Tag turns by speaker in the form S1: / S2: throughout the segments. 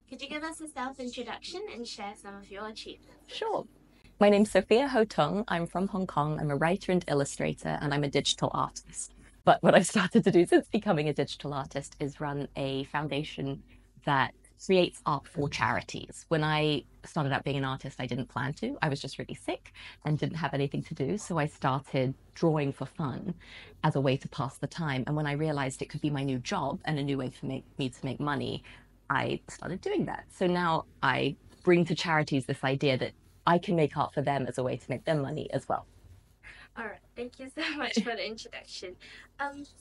S1: Could you give us a self-introduction and share some of your achievements?
S2: Sure. My name's Sophia Hotung. I'm from Hong Kong. I'm a writer and illustrator, and I'm a digital artist. But what I've started to do since becoming a digital artist is run a foundation that creates art for charities. When I started out being an artist, I didn't plan to. I was just really sick and didn't have anything to do. So I started drawing for fun as a way to pass the time. And when I realized it could be my new job and a new way for me to make money, I started doing that. So now I bring to charities this idea that I can make art for them as a way to make them money as well.
S1: All right, thank you so much for the introduction.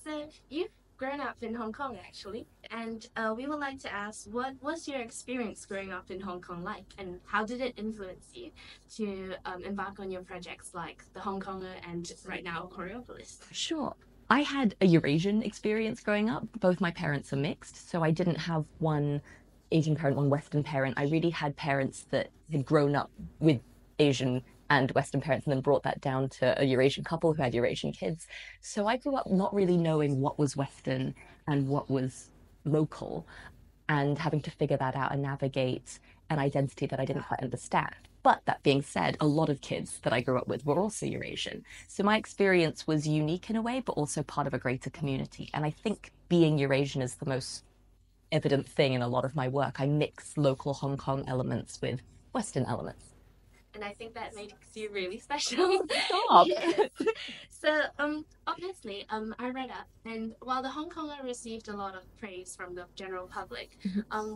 S1: So you've grown up in Hong Kong actually, and we would like to ask, what was your experience growing up in Hong Kong like, and how did it influence you to embark on your projects like the Hong Konger and right now Choreopolis?
S2: Sure. I had a Eurasian experience growing up. Both my parents are mixed, so I didn't have one Asian parent, one Western parent. I really had parents that had grown up with Asian and Western parents and then brought that down to a Eurasian couple who had Eurasian kids. So I grew up not really knowing what was Western and what was local and having to figure that out and navigate an identity that I didn't quite understand. But that being said, a lot of kids that I grew up with were also Eurasian. So my experience was unique in a way, but also part of a greater community. And I think being Eurasian is the most evident thing in a lot of my work. I mix local Hong Kong elements with Western elements.
S1: And I think that makes you really special.
S2: Stop.
S1: Yes. So, obviously, I read up, and while the Hong Konger received a lot of praise from the general public,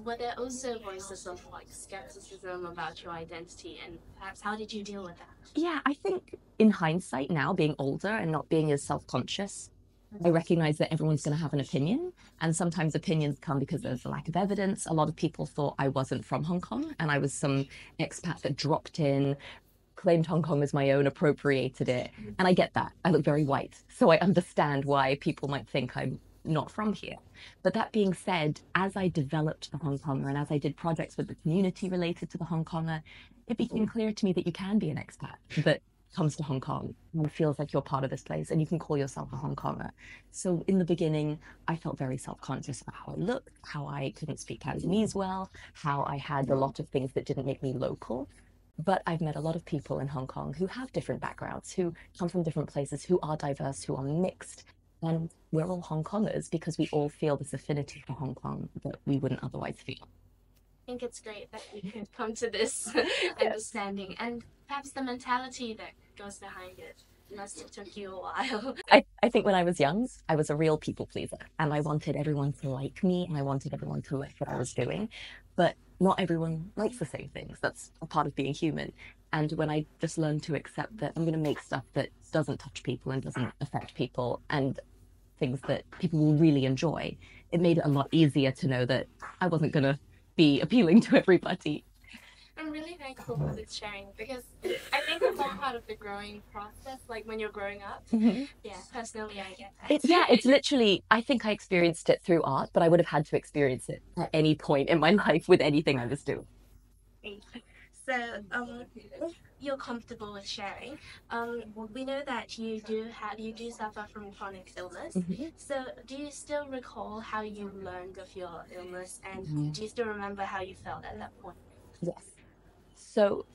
S1: were there also voices of like skepticism about your identity, and perhaps how did you deal with that?
S2: Yeah, I think in hindsight now, being older and not being as self-conscious, I recognize that everyone's going to have an opinion, and sometimes opinions come because there's a lack of evidence. A lot of people thought I wasn't from Hong Kong and I was some expat that dropped in, claimed Hong Kong as my own, appropriated it. And I get that. I look very white, so I understand why people might think I'm not from here. But that being said, as I developed the Hong Konger and as I did projects with the community related to the Hong Konger, it became clear to me that you can be an expat that comes to Hong Kong and feels like you're part of this place and you can call yourself a Hong Konger. So in the beginning, I felt very self-conscious about how I looked, how I couldn't speak Cantonese well, how I had a lot of things that didn't make me local. But I've met a lot of people in Hong Kong who have different backgrounds, who come from different places, who are diverse, who are mixed. And we're all Hong Kongers because we all feel this affinity for Hong Kong that we wouldn't otherwise feel.
S1: I think it's great that we could come to this understanding, and perhaps the mentality that goes behind it must have took you a while.
S2: I think when I was young, I was a real people pleaser and I wanted everyone to like me and I wanted everyone to like what I was doing. But not everyone likes the same things. That's a part of being human. And when I just learned to accept that I'm going to make stuff that doesn't touch people and doesn't affect people and things that people will really enjoy, it made it a lot easier to know that I wasn't going to be appealing to everybody.
S1: I'm really thankful for this sharing because I think it's all part of the growing process, like when you're growing up.
S2: Mm-hmm.
S1: Yeah, personally, I get
S2: Yeah,
S1: that.
S2: it's literally, I think I experienced it through art, but I would have had to experience it at any point in my life with anything I was doing.
S1: Great. So, if you're comfortable with sharing, we know that you do suffer from chronic illness.
S2: Mhm.
S1: So, do you still recall how you learned of your illness, and
S2: Mhm.
S1: do you still remember how you felt at that point?
S2: Yes. So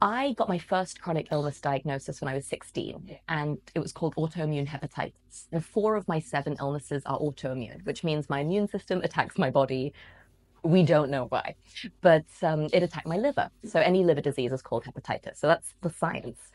S2: I got my first chronic illness diagnosis when I was 16, and it was called autoimmune hepatitis. And four of my seven illnesses are autoimmune, which means my immune system attacks my body. We don't know why, but it attacked my liver. So any liver disease is called hepatitis. So that's the science.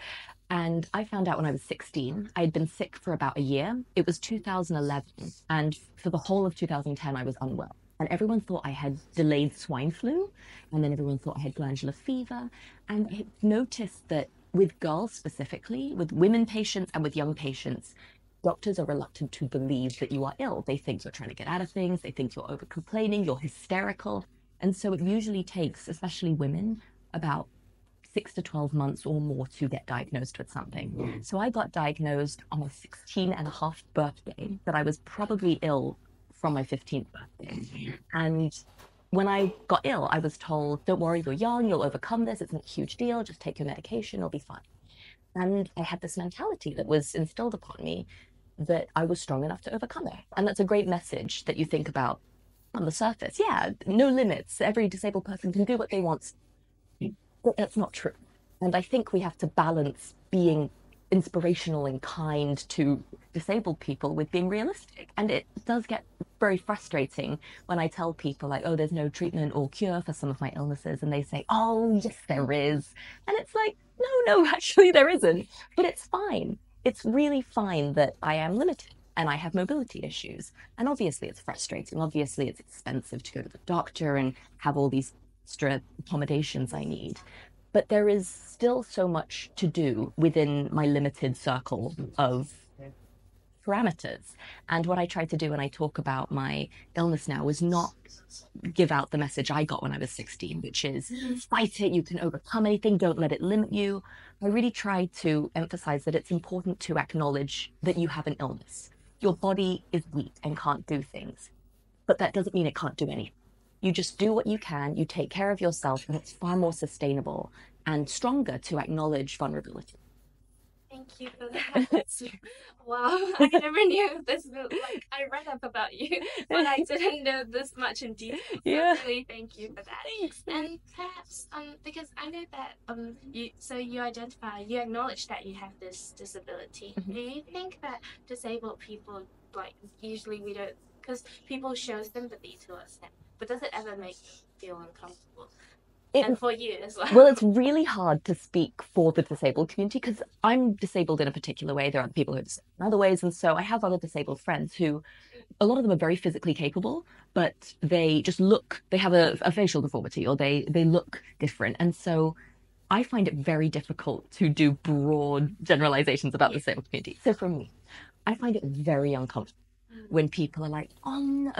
S2: And I found out when I was 16. I had been sick for about a year. It was 2011. And for the whole of 2010, I was unwell. And everyone thought I had delayed swine flu. And then everyone thought I had glandular fever. And I noticed that with girls specifically, with women patients and with young patients, doctors are reluctant to believe that you are ill. They think you're trying to get out of things. They think you're over complaining, you're hysterical. And so it usually takes, especially women, about 6 to 12 months or more to get diagnosed with something. So I got diagnosed on my 16 and a half birthday that I was probably ill from my 15th birthday. And when I got ill, I was told, don't worry, you're young, you'll overcome this. It's not a huge deal. Just take your medication, it'll be fine. And I had this mentality that was instilled upon me that I was strong enough to overcome it. And that's a great message that you think about On the surface, yeah, no limits. Every disabled person can do what they want. But that's not true. And I think we have to balance being inspirational and kind to disabled people with being realistic. And it does get very frustrating when I tell people, like, oh, there's no treatment or cure for some of my illnesses. And they say, oh, yes, there is. And it's like, no, actually, there isn't. But it's fine. It's really fine that I am limited and I have mobility issues. And obviously, it's frustrating. Obviously, it's expensive to go to the doctor and have all these extra accommodations I need. But there is still so much to do within my limited circle of parameters. And what I try to do when I talk about my illness now is not give out the message I got when I was 16, which is fight it, you can overcome anything, don't let it limit you. I really try to emphasize that it's important to acknowledge that you have an illness. Your body is weak and can't do things, but that doesn't mean it can't do anything. You just do what you can, you take care of yourself, and it's far more sustainable and stronger to acknowledge vulnerability.
S1: Thank you for that. Wow, I never knew this. Like, I read up about you, but I didn't know this much in detail. So
S2: Yeah.
S1: really, thank you for that.
S2: Thanks.
S1: And perhaps, because I know that you acknowledge that you have this disability.
S2: Mhm.
S1: Do you think that disabled people, like, usually we don't, because people show sympathy to us, but does it ever make you feel uncomfortable? And for you as well.
S2: Well, it's really hard to speak for the disabled community because I'm disabled in a particular way. There are other people who are disabled in other ways. And so I have other disabled friends who, a lot of them are very physically capable, but they just look, they have a facial deformity or they look different. And so I find it very difficult to do broad generalizations about the disabled community. So for me, I find it very uncomfortable when people are like,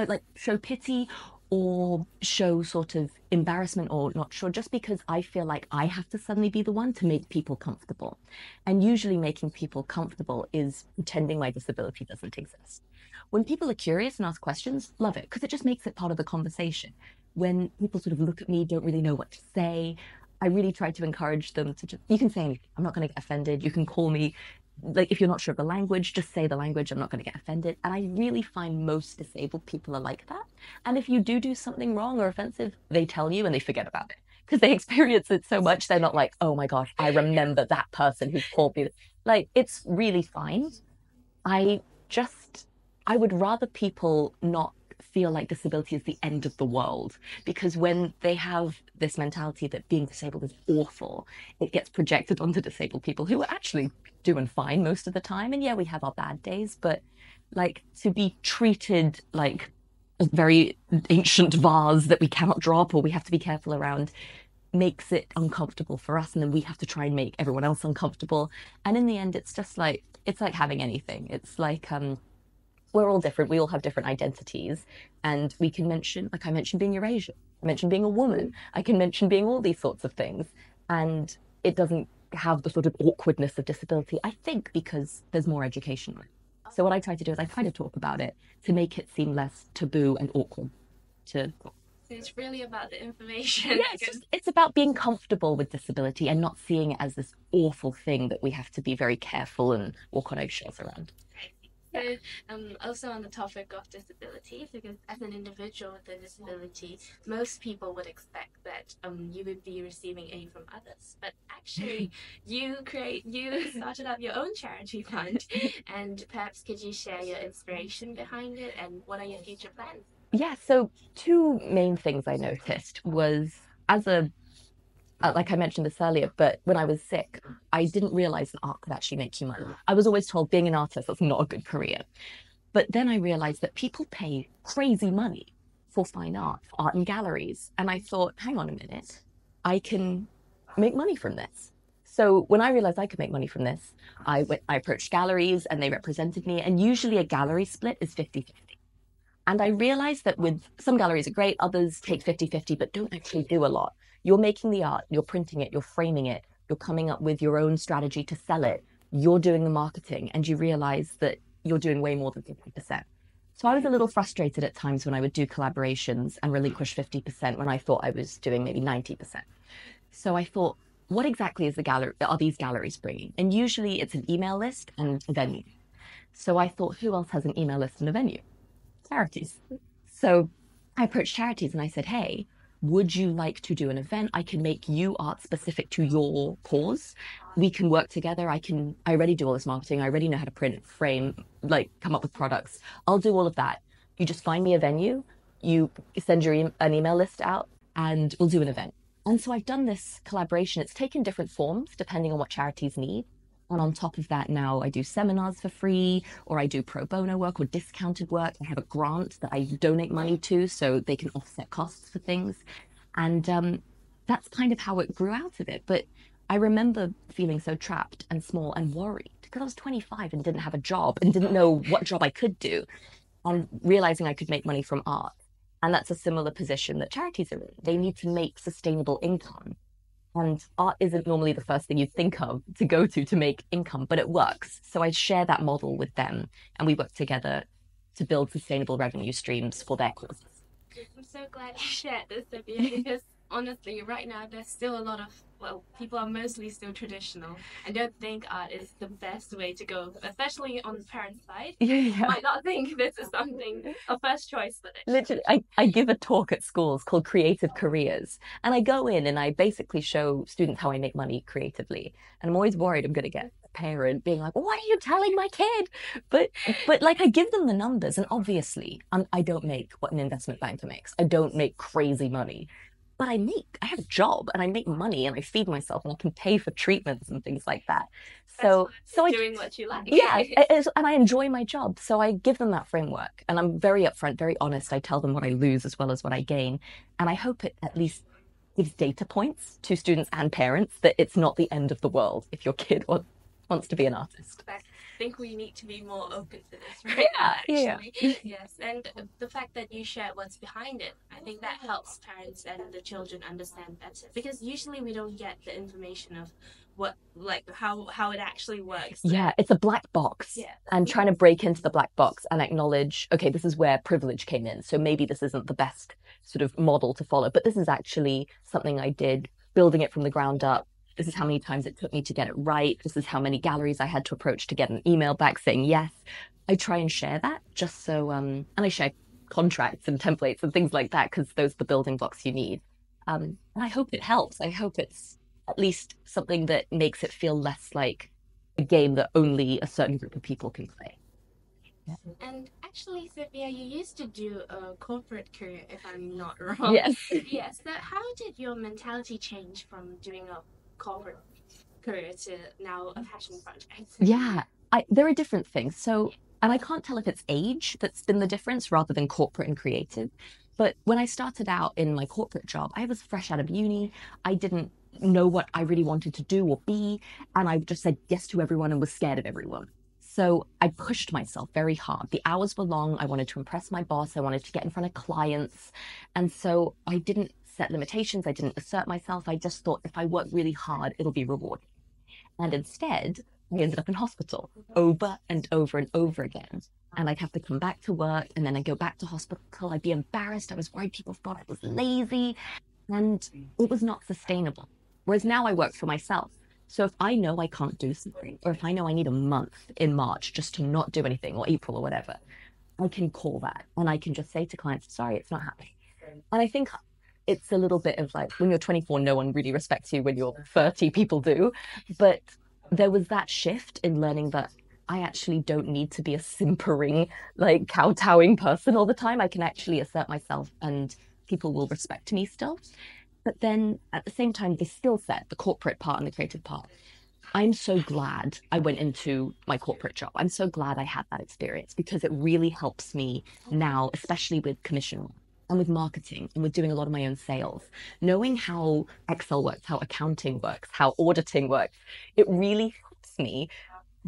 S2: like show pity or show sort of embarrassment or not sure, just because I feel like I have to suddenly be the one to make people comfortable. And usually making people comfortable is pretending my disability doesn't exist. When people are curious and ask questions, love it, because it just makes it part of the conversation. When people sort of look at me, don't really know what to say, I really try to encourage them to just, you can say anything. I'm not going to get offended. You can call me, like, if you're not sure of the language, just say the language. I'm not going to get offended. And I really find most disabled people are like that. And if you do something wrong or offensive, they tell you and they forget about it because they experience it so much. They're not like, oh my gosh, I remember that person who called me. Like, it's really fine. I just, I would rather people not feel like disability is the end of the world, because when they have this mentality that being disabled is awful, it gets projected onto disabled people who are actually doing fine most of the time. And yeah, we have our bad days, but like to be treated like a very ancient vase that we cannot drop or we have to be careful around makes it uncomfortable for us, and then we have to try and make everyone else uncomfortable. And in the end, it's just like it's like having anything. It's like we're all different. We all have different identities, and we can mention, like I mentioned, being Eurasian. I mentioned being a woman. I can mention being all these sorts of things, and it doesn't have the sort of awkwardness of disability. I think because there's more education on it. So what I try to do is I try to talk about it to make it seem less taboo and awkward to
S1: It's really about the information.
S2: Yeah, it's about being comfortable with disability and not seeing it as this awful thing that we have to be very careful and walk on eggshells around.
S1: So, also on the topic of disability, because as an individual with a disability, most people would expect that you would be receiving aid from others, but actually, you started up your own charity fund, and perhaps could you share your inspiration behind it and what are your future plans?
S2: Yeah, so two main things I noticed was as a like I mentioned this earlier, but when I was sick, I didn't realize that art could actually make you money. I was always told being an artist, that's not a good career. But then I realized that people pay crazy money for fine art, for art in galleries. And I thought, hang on a minute, I can make money from this. So when I realized I could make money from this, I approached galleries and they represented me. And usually a gallery split is 50-50. And I realized that with some galleries are great, others take 50-50, but don't actually do a lot. You're making the art, you're printing it, you're framing it, you're coming up with your own strategy to sell it, you're doing the marketing, and you realize that you're doing way more than 50%. So I was a little frustrated at times when I would do collaborations and relinquish 50% when I thought I was doing maybe 90%. So I thought, what exactly is are these galleries bringing? And usually it's an email list and a venue. So I thought, who else has an email list and a venue? Charities. So I approached charities and I said, hey, would you like to do an event? I can make you art specific to your cause. We can work together. I already do all this marketing. I already know how to print, frame, like come up with products. I'll do all of that. You just find me a venue, you send an email list out, and we'll do an event. And so I've done this collaboration. It's taken different forms depending on what charities need. And on top of that, now I do seminars for free, or I do pro bono work or discounted work. I have a grant that I donate money to so they can offset costs for things. And that's kind of how it grew out of it. But I remember feeling so trapped and small and worried because I was 25 and didn't have a job and didn't know what job I could do, and realizing I could make money from art. And that's a similar position that charities are in. They need to make sustainable income. And art isn't normally the first thing you'd think of to go to make income, but it works. So I share that model with them and we work together to build sustainable revenue streams for their causes.
S1: I'm so glad you shared this, Sophia, because honestly, right now there's still a lot of, well, people are mostly still traditional and don't think art is the best way to go, especially on the parent side.
S2: Yeah.
S1: Might not think this is something a first choice for this.
S2: Literally, I give a talk at schools called Creative Careers, and I go in and I basically show students how I make money creatively. And I'm always worried I'm going to get a parent being like, "What are you telling my kid?" But like I give them the numbers, and obviously I don't make what an investment banker makes. I don't make crazy money, but I have a job and I make money and I feed myself and I can pay for treatments and things like that. So I
S1: doing what you like.
S2: yeah, and I enjoy my job. So I give them that framework and I'm very upfront, very honest. I tell them what I lose as well as what I gain. And I hope it at least gives data points to students and parents that it's not the end of the world if your kid wants to be an artist.
S1: I think we need to be more open to this right now, actually.
S2: Yeah.
S1: Yes, and the fact that you shared what's behind it, I think that helps parents and the children understand better because usually we don't get the information of what, like how it actually works.
S2: Yeah, it's a black box.
S1: Yeah.
S2: And trying to break into the black box and acknowledge, okay, this is where privilege came in. So maybe this isn't the best sort of model to follow, but this is actually something I did, building it from the ground up. This is how many times it took me to get it right. This is how many galleries I had to approach to get an email back saying yes. I try and share that just so, and I share contracts and templates and things like that because those are the building blocks you need. And I hope it helps. I hope it's at least something that makes it feel less like a game that only a certain group of people can play.
S1: Yeah. And actually, Sophia, you used to do a corporate career, if I'm not wrong.
S2: Yes.
S1: Yes. So how did your mentality change from doing a corporate career to now a passion project?
S2: Yeah, there are different things. So, and I can't tell if it's age that's been the difference rather than corporate and creative. But when I started out in my corporate job, I was fresh out of uni. I didn't know what I really wanted to do or be. And I just said yes to everyone and was scared of everyone. So I pushed myself very hard. The hours were long. I wanted to impress my boss. I wanted to get in front of clients. And so I didn't set limitations. I didn't assert myself. I just thought if I work really hard, it'll be rewarding. And instead, I ended up in hospital over and over and over again. And I'd have to come back to work and then I'd go back to hospital. I'd be embarrassed. I was worried people thought I was lazy and it was not sustainable. Whereas now I work for myself. So if I know I can't do something, or if I know I need a month in March just to not do anything, or April or whatever, I can call that and I can just say to clients, sorry, it's not happening. And I think it's a little bit of like when you're 24, no one really respects you. When you're 30, people do. But there was that shift in learning that I actually don't need to be a simpering, like kowtowing person all the time. I can actually assert myself and people will respect me still. But then at the same time, the skill set, the corporate part and the creative part, I'm so glad I went into my corporate job. I'm so glad I had that experience because it really helps me now, especially with commission and with marketing and with doing a lot of my own sales. Knowing how Excel works, how accounting works, how auditing works, it really helps me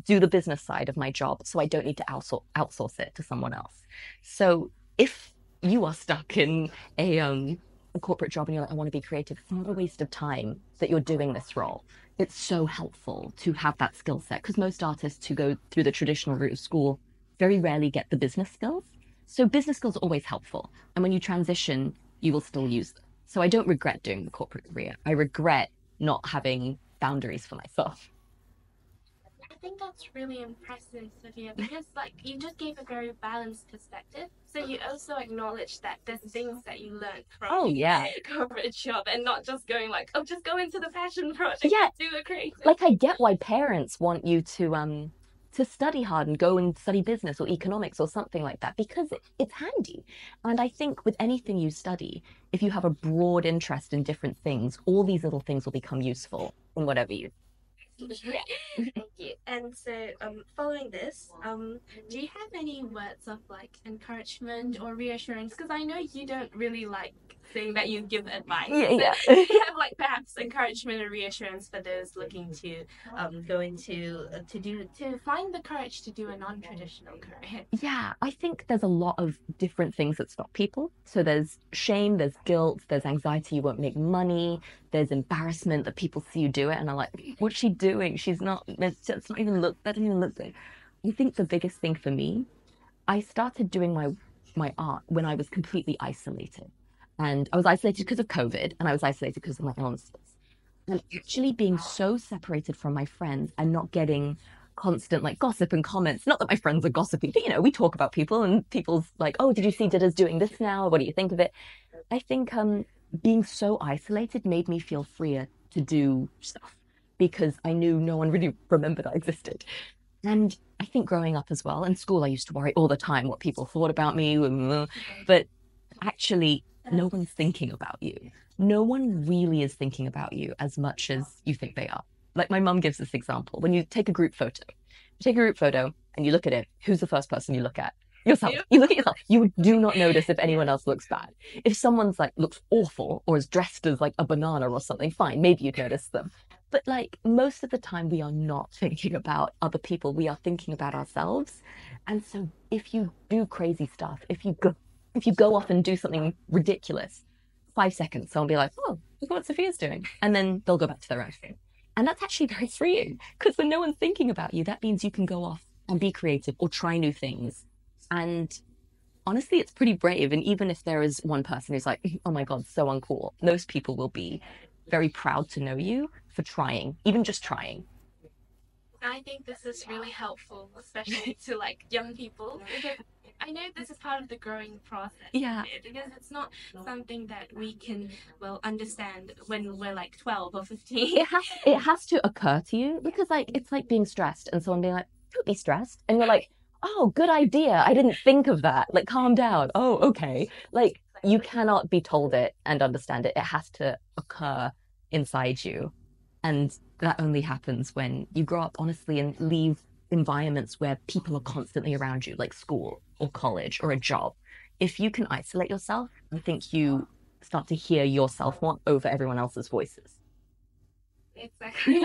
S2: do the business side of my job so I don't need to outsource it to someone else. So if you are stuck in a corporate job and you're like, I want to be creative, it's not a waste of time that you're doing this role. It's so helpful to have that skill set because most artists who go through the traditional route of school very rarely get the business skills. So business skills are always helpful. And when you transition, you will still use them. So I don't regret doing the corporate career. I regret not having boundaries for myself.
S1: think that's really impressive, Sophia, because like you just gave a very balanced perspective. So you also acknowledge that there's things that you learned from
S2: Oh yeah.
S1: corporate job and not just going like, oh, just go into the passion project,
S2: Yeah,
S1: do a creative.
S2: like I get why parents want you to study hard and go and study business or economics or something like that because it's handy. And I think with anything you study, if you have a broad interest in different things, all these little things will become useful in whatever you.
S1: Thank you. And so, following this, do you have any words of like encouragement or reassurance? Because I know you don't really like saying that you give advice.
S2: Yeah,
S1: So
S2: yeah.
S1: do you have like perhaps encouragement or reassurance for those looking to go into to find the courage to do a non-traditional career?
S2: Yeah, I think there's a lot of different things that stop people. So there's shame, there's guilt, there's anxiety you won't make money, there's embarrassment that people see you do it and are like, what's she doing? She's not meant to, it's not even look, that doesn't even look good. I think the biggest thing for me, I started doing my art when I was completely isolated. And I was isolated because of COVID and I was isolated because of my illnesses. And actually being so separated from my friends and not getting constant like gossip and comments. Not that my friends are gossipy, but we talk about people and people's like, oh, did you see Dida's doing this now? What do you think of it? I think being so isolated made me feel freer to do stuff because I knew no one really remembered I existed. And I think growing up as well, in school, I used to worry all the time what people thought about me. But actually, no one's thinking about you. No one really is thinking about you as much as you think they are. Like my mum gives this example. When you take a group photo, and you look at it, who's the first person you look at? Yourself. You look at yourself. You do not notice if anyone else looks bad. If someone's like looks awful or is dressed as like a banana or something, fine, maybe you'd notice them. But like most of the time, we are not thinking about other people. We are thinking about ourselves. And so if you do crazy stuff, if you go off and do something ridiculous, 5 seconds, someone will be like, oh, look what Sophia's doing. And then they'll go back to their own thing. And that's actually very freeing because when no one's thinking about you, that means you can go off and be creative or try new things. And honestly, it's pretty brave. And even if there is one person who's like, oh my God, so uncool, most people will be very proud to know you for trying, even just trying.
S1: I think this is really helpful, especially to like young people, because I know this is part of the growing process.
S2: Yeah.
S1: Because it's not something that we can well understand when we're like 12 or 15.
S2: It has to occur to you because like it's like being stressed and someone being like, don't be stressed. And you're like, oh, good idea. I didn't think of that. Like calm down. Oh, okay. Like you cannot be told it and understand it. It has to occur inside you. And that only happens when you grow up, honestly, and leave environments where people are constantly around you, like school or college or a job. If you can isolate yourself, I think you start to hear yourself more over everyone else's voices.
S1: Exactly.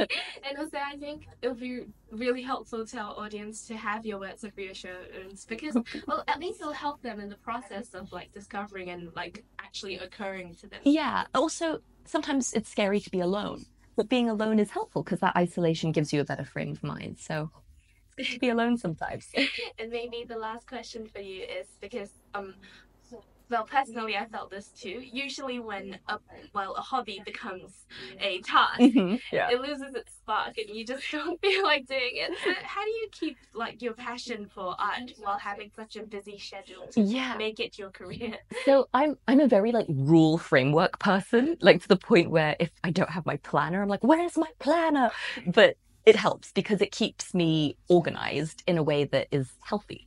S1: And also, I think it would be really helpful to our audience to have your words of reassurance because, well, at least it'll help them in the process of like discovering and like actually occurring to them.
S2: Yeah. Also, sometimes it's scary to be alone, but being alone is helpful because that isolation gives you a better frame of mind. So it's good to be alone sometimes.
S1: And maybe the last question for you is because well, personally, I felt this too. Usually, when a hobby becomes a task,
S2: Yeah.
S1: it loses its spark, and you just don't feel like doing it. So, how do you keep like your passion for art while having such a busy schedule to
S2: Yeah.
S1: make it your career?
S2: So I'm a very like rule framework person, like to the point where if I don't have my planner, I'm like, where's my planner? But it helps because it keeps me organized in a way that is healthy.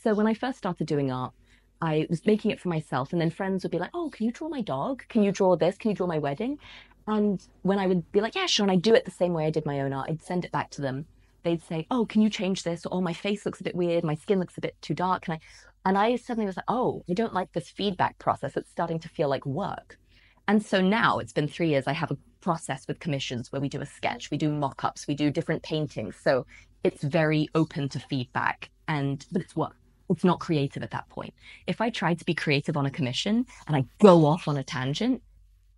S2: So when I first started doing art, I was making it for myself, and then friends would be like, oh, can you draw my dog? Can you draw this? Can you draw my wedding? And when I would be like, yeah, sure, and I do it the same way I did my own art, I'd send it back to them. They'd say, oh, can you change this? Or, oh, my face looks a bit weird. My skin looks a bit too dark. And I suddenly was like, oh, I don't like this feedback process. It's starting to feel like work. And so now it's been 3 years. I have a process with commissions where we do a sketch, we do mock-ups, we do different paintings. So it's very open to feedback, but it's work. It's not creative at that point. If I try to be creative on a commission and I go off on a tangent,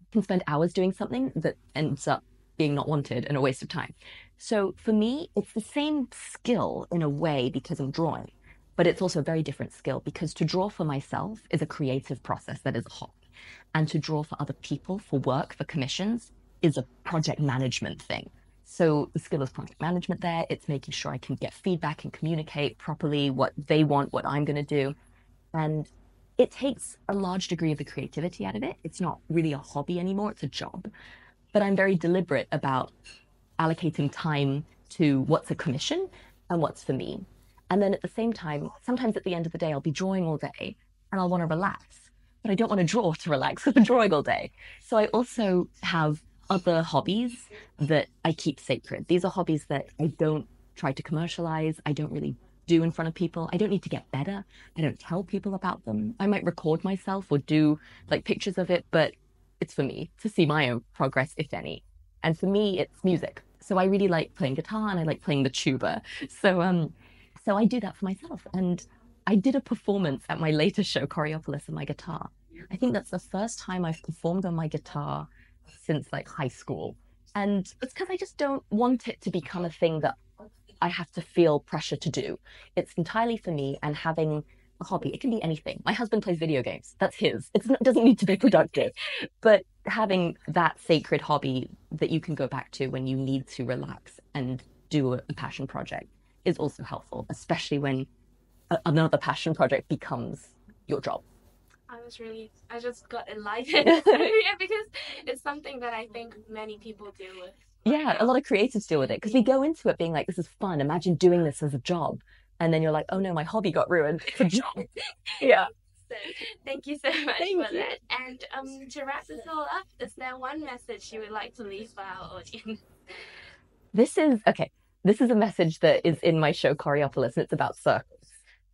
S2: I can spend hours doing something that ends up being not wanted and a waste of time. So for me, it's the same skill in a way because I'm drawing, but it's also a very different skill because to draw for myself is a creative process that is a hobby. And to draw for other people, for work, for commissions, is a project management thing. So the skill of project management there, it's making sure I can get feedback and communicate properly what they want, what I'm going to do. And it takes a large degree of the creativity out of it. It's not really a hobby anymore, it's a job. But I'm very deliberate about allocating time to what's a commission and what's for me. And then at the same time, sometimes at the end of the day, I'll be drawing all day and I'll want to relax, but I don't want to draw to relax because I'm drawing all day. So I also have other hobbies that I keep sacred. These are hobbies that I don't try to commercialize. I don't really do in front of people. I don't need to get better. I don't tell people about them. I might record myself or do like pictures of it, but it's for me to see my own progress, if any. And for me, it's music. So I really like playing guitar and I like playing the tuba. So I do that for myself. And I did a performance at my latest show, Choreopolis, on my guitar. I think that's the first time I've performed on my guitar since like high school. And it's because I just don't want it to become a thing that I have to feel pressure to do. It's entirely for me and having a hobby. It can be anything. My husband plays video games. That's his. It doesn't need to be productive. But having that sacred hobby that you can go back to when you need to relax and do a passion project is also helpful, especially when another passion project becomes your job.
S1: I just got enlightened yeah, because it's something that I think many people deal with right
S2: Yeah, a
S1: now.
S2: lot of creatives deal with it because we go into it being like, this is fun. Imagine doing this as a job. And then you're like, oh no, my hobby got ruined. It's a job. Yeah.
S1: So, thank you so much for
S2: Thank you.
S1: that. And to wrap this all up, is there one message you would like to leave for our audience?
S2: This is okay. This is a message that is in my show Choreopolis, and it's about circles.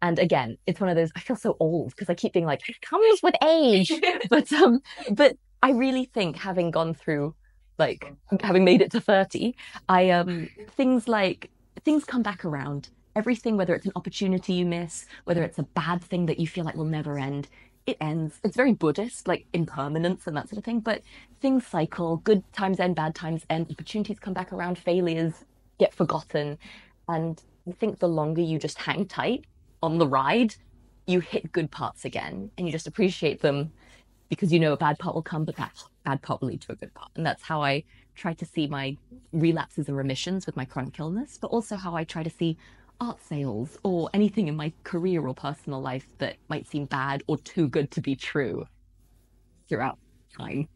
S2: And again, it's one of those I feel so old because I keep being like, it comes with age. But I really think having gone through like having made it to 30, I things like things come back around. Everything, whether it's an opportunity you miss, whether it's a bad thing that you feel like will never end, it ends. It's very Buddhist, like impermanence and that sort of thing. But things cycle, good times end, bad times end, opportunities come back around, failures get forgotten. And I think the longer you just hang tight on the ride, you hit good parts again and you just appreciate them because you know a bad part will come, but that bad part will lead to a good part. And that's how I try to see my relapses and remissions with my chronic illness, but also how I try to see art sales or anything in my career or personal life that might seem bad or too good to be true throughout time.